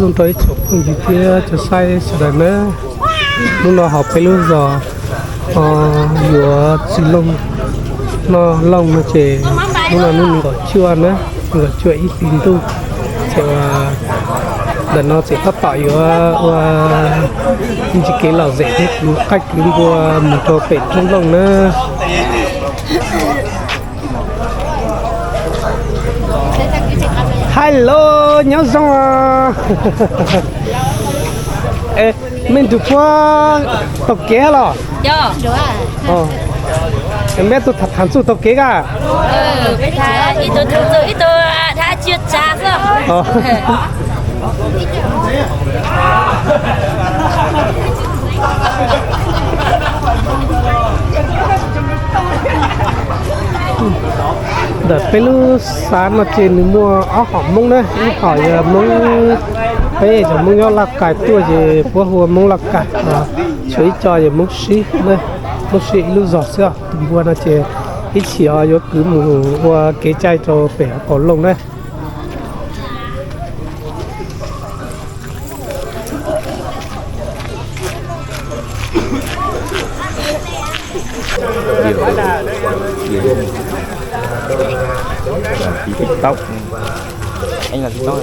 dùng tới chụp không gì kia cho sai sự đời nữa lúc nào học phải lúc giờ vừa xin lông nó lông nó chỉ lúc nào mình gọi chưa nữa gọi chưa ít tin tu cho để nó sẽ phát tạo những cái lò dễ hết cách những qua một trò phải trong lông nữa. Hello, nhớ xong à? Ê, mình tụi qua tập kế hả? Dạ. Em biết tụi thật hẳn sự tập kế cả? Ít tôi đã chưa trả rồi. Đợt cái lúc sáng mà trên mua áo hỏng mông đấy, hỏi mông cái giờ mông nhau lạc cải tua gì bữa hôm mông lạc cải chuối cho gì mông xí đây mông xí lúc giọt xưa tụi bữa nó chỉ ít xíu vô cứ mù qua cái chai cho bẻ có lông đấy. TikTok anh là TikTok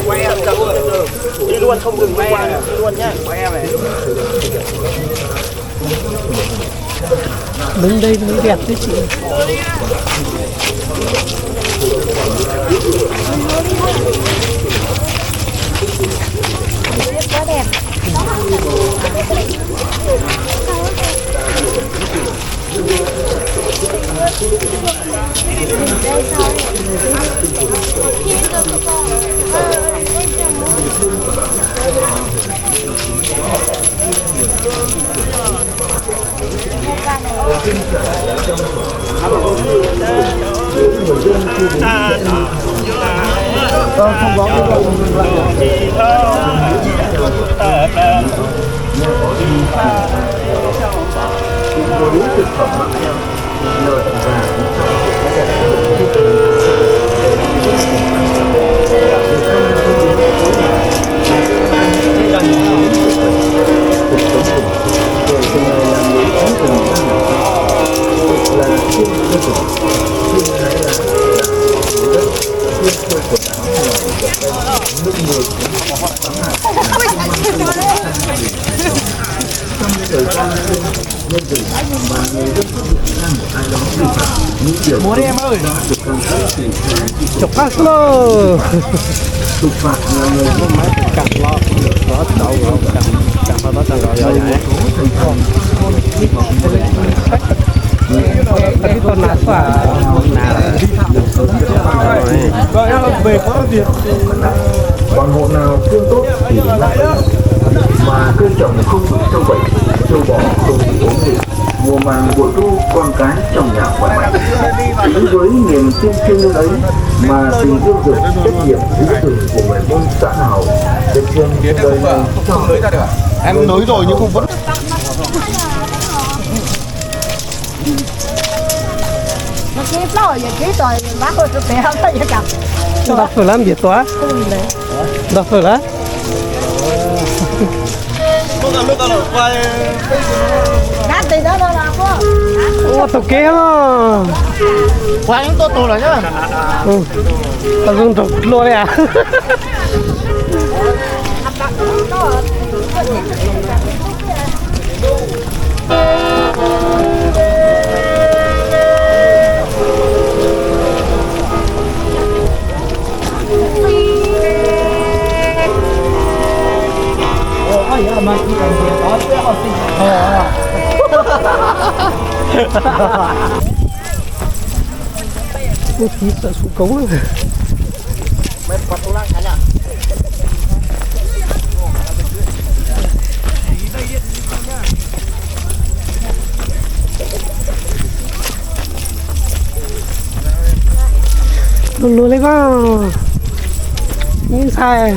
quay em đi luôn không dừng quay em đi luôn nhá quay em này Đứng đây mới đẹp đấy chị. Quá đẹp. không có Muốn em ơi chụp phát slow cặp lo có đậu cặp phải bắt đầu rồi cái con nát và về có tiền còn hộ nào thương tốt thì lại mà cơn trồng không bị sâu bệnh châu bò không bị ốm dịch mùa màng bội thu con cái trong nhà khỏe mạnh. Đối với niềm tin thiêng liêng ấy mà tình yêu rừng trách nhiệm giữ rừng của người môn xã Hào được truyền đời này cho em nới rồi nhưng không vẫn Nó chế flower giờ chế rồi bác ơi tôi không có gì gặp. đọc phải làm gì toán đọc phải lá lúc nào quay Đắt thì đó là có. ô tập kế mà quay những tô rồi nhá tao dùng tập luôn đấy à mà chỉ cần tiền đó sẽ học sinh Ủa thì sợ sụp cống rồi mấy quạt tủ lạnh anh ạ lùi lấy quá như sai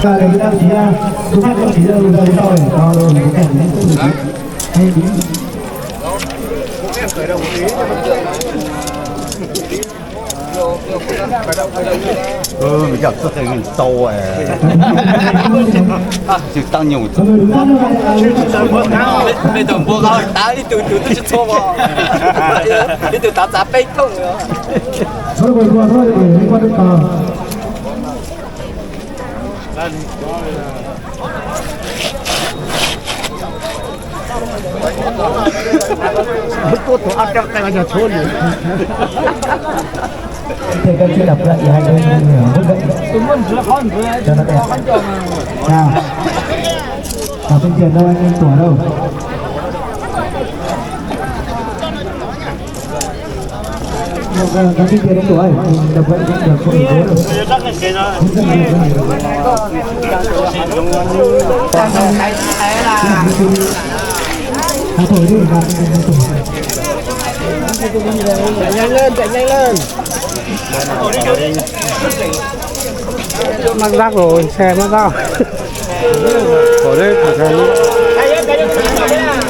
Và các đồng chí chúng ta đồng chí là người dân rồi có cái cảnh những cái gì hay đúng mình gặp rất là sâu chỉ tăng nhiều bây giờ mua gói đá đi từ từ tôi cho mà đi từ đá bê tông nữa thôi rồi qua thôi để đi qua được tờ thầy các chị đọc lại hai bên bức định cho nó đẹp nào vào bên tiền đâu anh em tuổi đâu các chị tiền tuổi đọc vậy cũng được không được thổi đi Chạy nhanh lên mang rác rồi xe mất rác ở đây phải xe nổ cô ở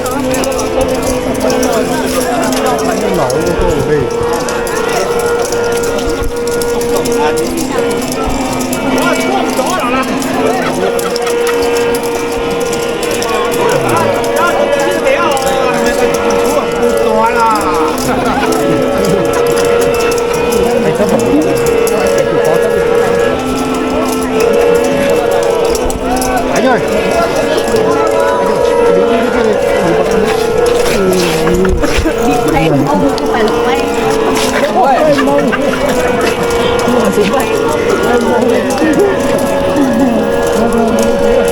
đây anh ơi đi đây không phải là quay Hãy subscribe cho kênh Ghiền Mì Gõ để không bỏ lỡ những video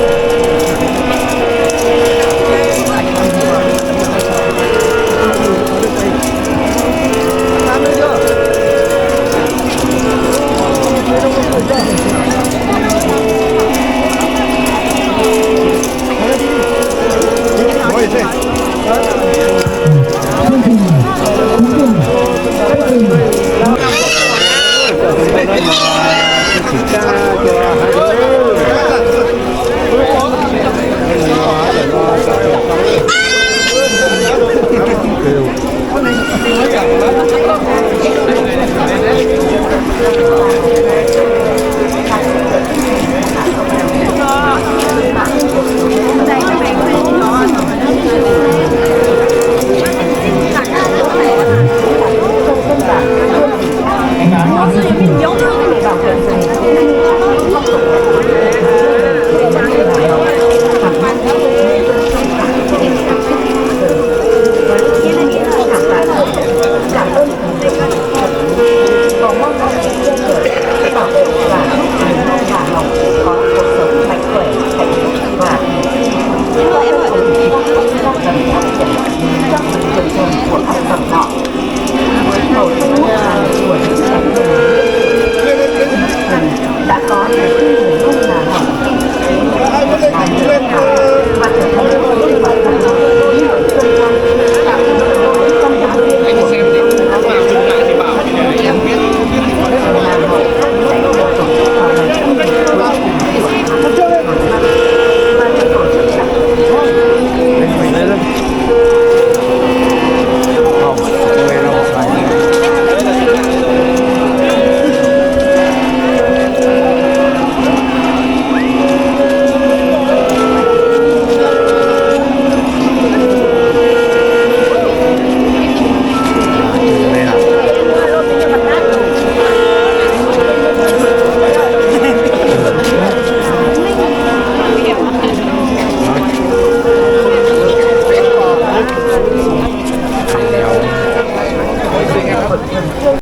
hấp dẫn.